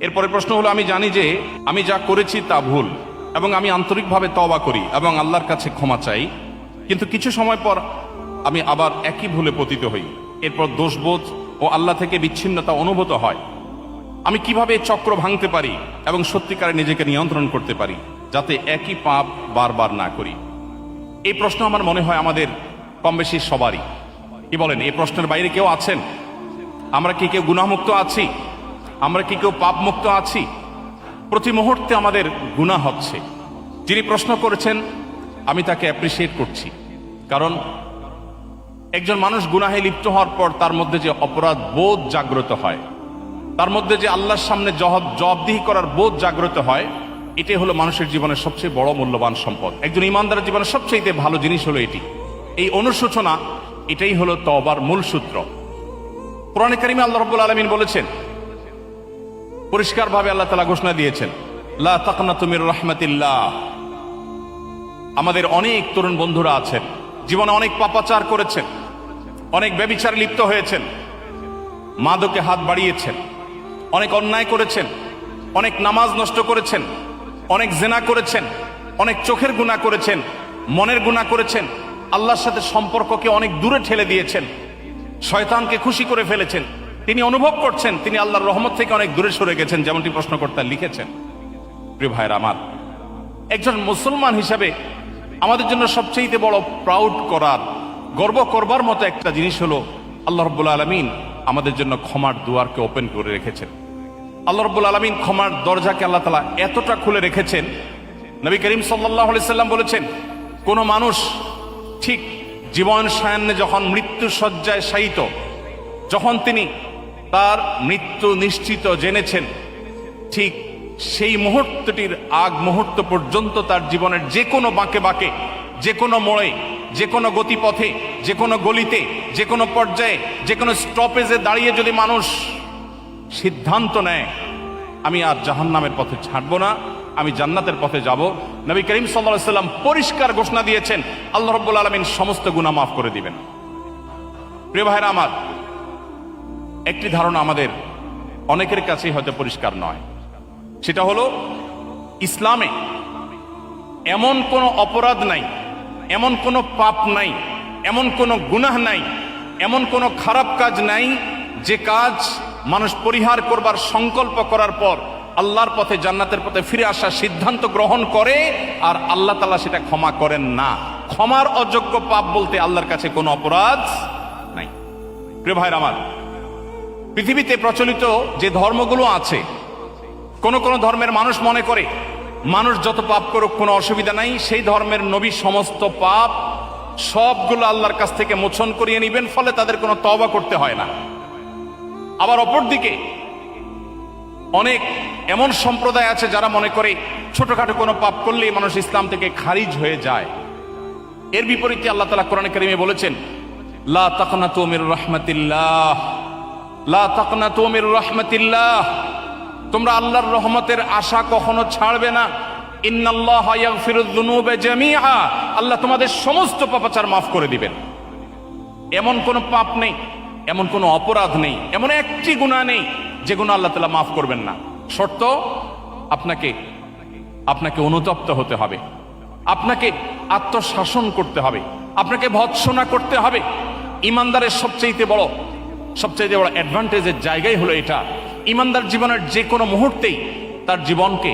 এরপরে প্রশ্ন হলো, আমি জানি যে আমি যা করেছি তা ভুল এবং আমি আন্তরিকভাবে তওবা করি এবং আল্লাহর কাছে ক্ষমা চাই, কিন্তু কিছু সময় পর আমি আবার একই ভুলে পতিত হই। এরপর দোষবোধ ও আল্লাহ থেকে বিচ্ছিন্নতা অনুভূত হয়। আমি কিভাবে এই চক্র ভাঙতে পারি এবং সত্যিকারে নিজেকে নিয়ন্ত্রণ করতে পারি যাতে একই পাপ বারবার না করি? এই প্রশ্ন আমার মনে হয় আমাদের কম বেশি সবারই। কি বলেন, এই প্রশ্নের বাইরে কেউ আছেন? আমরা কি কেউ গুনাহমুক্ত আছি? আমরা কি কেউ পাপ মুক্ত আছি? প্রতি মুহূর্তে আমাদের গুনাহ হচ্ছে। যিনি প্রশ্ন করেছেন আমি তাকে অ্যাপ্রিসিয়েট করছি, কারণ একজন মানুষ গুনাহে লিপ্ত হওয়ার পর তার মধ্যে যে অপরাধ বোধ জাগ্রত হয়, তার মধ্যে যে আল্লাহর সামনে জবাবদিহি করার বোধ জাগ্রত হয়, এটাই হলো মানুষের জীবনের সবচেয়ে বড় মূল্যবান সম্পদ। একজন ইমানদারের জীবনের সবচেয়ে ভালো জিনিস হলো এটি। এই অনুশোচনা, এটাই হলো তওবার মূল সূত্র। কোরআনে কারিমে আল্লাহ রাব্বুল আলামিন বলেছেন, পরিষ্কারভাবে আল্লাহ তাআলা ঘোষণা দিয়েছেন, লা তাকনাতু মির রাহমাতিল্লাহ। আমাদের অনেক তরুণ বন্ধুরা আছেন, জীবনে অনেক পাপাচার করেছেন, অনেক ব্যভিচারে লিপ্ত হয়েছেন, মাদকে হাত বাড়িয়েছেন, অনেক অন্যায় করেছেন, অনেক নামাজ নষ্ট করেছেন, অনেক জেনা করেছেন, অনেক চোখের গুনাহ করেছেন, মনের গুনাহ করেছেন, আল্লাহর সাথে সম্পর্ককে অনেক দূরে ঠেলে দিয়েছেন, শয়তানকে খুশি করে ফেলেছেন। তিনি অনুভব করছেন তিনি আল্লাহর রহমত থেকে অনেক দূরে সরে গেছেন, যেমনটি প্রশ্নকর্তা লিখেছেন। প্রিয় ভাইরা আমার, একজন মুসলমান হিসাবে আমাদের জন্য সবচেয়ে বড় প্রাউড করার, গর্ব করবার মতো একটা জিনিস হলো আল্লাহ রাব্বুল আলামিন আমাদের জন্য ক্ষমার দুয়ারকে ওপেন করে রেখেছেন। আল্লাহ রাব্বুল আলামিন ক্ষমার দরজাকে আল্লাহ তাআলা এতটা খুলে রেখেছেন, নবী করিম সাল্লাল্লাহু আলাইহি সাল্লাম বলেছেন, কোন মানুষ ঠিক জীবন সায়ান্নে যখন মৃত্যু শয্যায় শায়িত, যখন তিনি তার মৃত্যু নিশ্চিত জেনেছেন, ঠিক সেই মুহূর্তটির আগ মুহূর্ত পর্যন্ত তার জীবনের যে কোনো বাঁকে বাঁকে, যে কোনো মোড়ে, যে কোনো গতিপথে, যে কোনো গলিতে, যে কোনো পর্যায়ে, যে কোনো স্টপেজে দাঁড়িয়ে যদি মানুষ সিদ্ধান্ত নেয় আমি আর জাহান্নামের পথে ছাড়বো না, আমি জান্নাতের পথে যাব, নবী করিম সাল্লাল্লাহু আলাইহি সাল্লাম পরিষ্কার ঘোষণা দিয়েছেন আল্লাহ রাব্বুল আলামিন সমস্ত গুনাহ মাফ করে দিবেন। প্রিয় ভাইরা আমার, একটি ধারণা আমাদের অনেকের কাছেই হয়তো পরিষ্কার নয়, সেটা হলো ইসলামে এমন কোনো অপরাধ নাই, এমন কোনো পাপ নাই, এমন কোনো গুনাহ নাই, এমন কোনো খারাপ কাজ নাই যে কাজ মানুষ পরিহার করবার সংকল্প করার পর আল্লাহর পথে, জান্নাতের পথে ফিরে আসার সিদ্ধান্ত গ্রহণ করে আর আল্লাহ তাআলা সেটা ক্ষমা করেন না। ক্ষমার অযোগ্য পাপ বলতে আল্লাহর কাছে কোনো অপরাধ নাই। প্রিয় ভাইরা আমার, পৃথিবীতে প্রচলিত যে ধর্মগুলো আছে, কোন কোন ধর্মের মানুষ মনে করে মানুষ যত পাপ করুক কোনো অসুবিধা নাই, সেই ধর্মের নবী সমস্ত পাপ সবগুলো আল্লাহর কাছ থেকে মোচন করিয়ে নেবেন, ফলে তাদের কোনো তওবা করতে হয় না। আবার অপরদিকে অনেক এমন সম্প্রদায় আছে যারা মনে করে ছোটখাটো কোনো পাপ করলেই মানুষ ইসলাম থেকে খারিজ হয়ে যায়। এর বিপরীতে আল্লাহ তাআলা কোরআনে কারিমে বলেছেন, লা তাকনাতু মির রাহমাতিল্লাহ, লা তাকনাতু মির রাহমাতিল্লাহ, তোমরা আল্লাহর রহমতের আশা কখনো ছাড়বে না। ইন্নাল্লাহা ইয়াগফিরুয যুনুবা জামিআ, আল্লাহ তোমাদের সমস্ত পাপাচার মাফ করে দিবেন। এমন কোনো পাপ নেই, এমন কোনো অপরাধ নেই, এমন একটি গুনাহ নেই যে গুনাহ আল্লাহ তাআলা মাফ করবেন না। শর্ত, আপনাকে অনুতপ্ত হতে হবে, আপনাকে আত্মশাসন করতে হবে, আপনাকে ভৎসনা করতে হবে। ইমানদারের সবচেয়ে বড় অ্যাডভান্টেজের জায়গাই হলো এটা, ইমানদার জীবনের যে কোনো মুহূর্তেই তার জীবনকে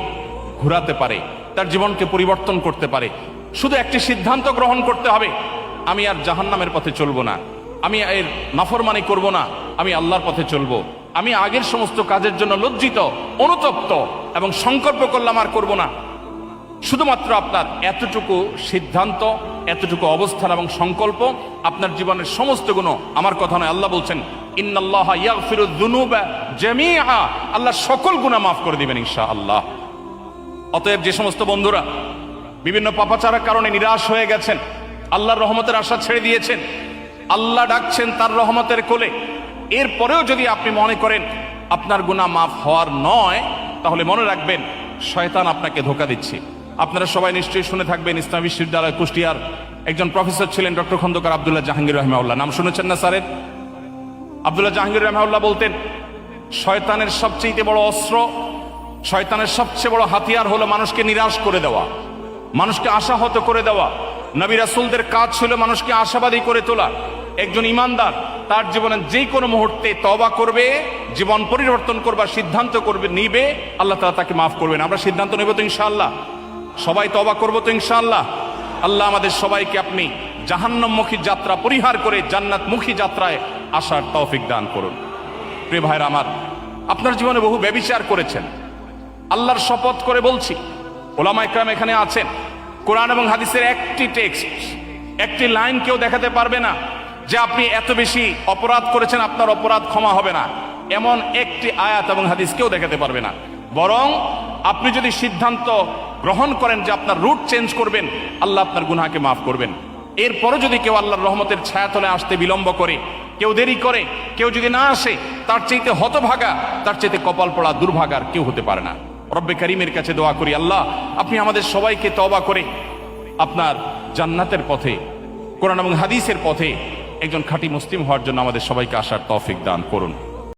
ঘোরাতে পারে, তার জীবনকে পরিবর্তন করতে পারে। শুধু একটি সিদ্ধান্ত গ্রহণ করতে হবে, আমি আর জাহান্নামের পথে চলবো না, আমি এর নাফরমানি করব না, আমি আল্লাহর পথে চলবো। আমি আগের সমস্ত কাজের জন্য লজ্জিত, অনুতপ্ত এবং সংকল্প করলাম আর করব না। শুধুমাত্র আপনার এতটুকু সিদ্ধান্ত, এতটুকু অবস্থান এবং সংকল্প আপনার জীবনের সমস্ত গুণ, আমার কথা নয়, আল্লাহ বলছেন ইন্নাল্লাহা ইয়াগফিরুয যুনুবা জামিআ, আল্লাহ সকল গুনাহ মাফ করে দিবেন ইনশাআল্লাহ। অতএব যে সমস্ত বন্ধুরা বিভিন্ন পাপাচারের কারণে নিরাশ হয়ে গেছেন, আল্লাহর রহমতের আশা ছেড়ে দিয়েছেন, আল্লাহ ডাকছেন তার রহমতের কোলে, এরপরেও যদি আপনি মনে করেন আপনার গুনাহ মাফ হওয়ার নয়, তাহলে মনে রাখবেন শয়তান আপনাকে ধোঁকা দিচ্ছে। আপনারা সবাই নিশ্চয়ই শুনে থাকবেন, ইসলামী বিশ্ববিদ্যালয় কুষ্টিয়ার একজন প্রফেসর ছিলেন ডক্টর খন্দকার আব্দুল্লাহ জাহাঙ্গীর রাহিমাহুল্লাহ, নাম শুনেছেন না স্যারের? আব্দুল্লাহ জাহাঙ্গীর রাহিমাহুল্লাহ বলতেন, শয়তানের সবচেয়ে বড় অস্ত্র শয়তানের সবচেয়ে বড় হাতিয়ার হলো মানুষকে নিরাশ করে দেওয়া, মানুষকে আশাহত করে দেওয়া। নবী রাসূলদের কাজ ছিল মানুষকে আশাবাদী করে তোলা। একজন ইমানদার তার জীবনে যে কোনো মুহূর্তে তওবা করবে, জীবন পরিবর্তন করবার সিদ্ধান্ত করবে, নিবে, আল্লাহ তাআলা তাকে মাফ করবেন। আমরা সিদ্ধান্ত নেব তো ইনশাআল্লাহ? সবাই তওবা করবো তো ইনশাআল্লাহ? আল্লাহ আমাদের সবাইকে আপনি জাহান্নামমুখী যাত্রা পরিহার করে জান্নাতমুখী যাত্রায় আসার তৌফিক দান করুন। প্রিয় ভাইরা আমার, আপনার জীবনে বহু ব্যভিচার করেছেন, আল্লাহর শপথ করে বলছি, ওলামা ইকরাম এখানে আছেন, কোরআন এবং হাদিসের একটি টেক্সট, একটি লাইন কেউ দেখাতে পারবে না যে আপনি এত বেশি অপরাধ করেছেন আপনার অপরাধ ক্ষমা হবে না, এমন একটি আয়াত এবং হাদিস কেউ দেখাতে পারবে না। বরং আপনি যদি সিদ্ধান্ত গ্রহণ করেন যে আপনার রুট চেঞ্জ করবেন, আল্লাহ আপনার গুনাহকে মাফ করবেন। এরপরও যদি কেউ আল্লাহর রহমতের ছায়াতলে আসতে বিলম্ব করে, কেউ দেরি করে, কেউ যদি না আসে, তার চাইতে হতভাগা, তার চাইতে কপাল পড়া দুর্ভাগার কেউ হতে পারে না। রব্বে কারীমের কাছে দোয়া করি, আল্লাহ আপনি আমাদের সবাইকে তওবা করে আপনার জান্নাতের পথে, কোরআন এবং হাদিসের পথে একজন খাঁটি মুসলিম হওয়ার জন্য আমাদের সবাইকে আসার তৌফিক দান করুন।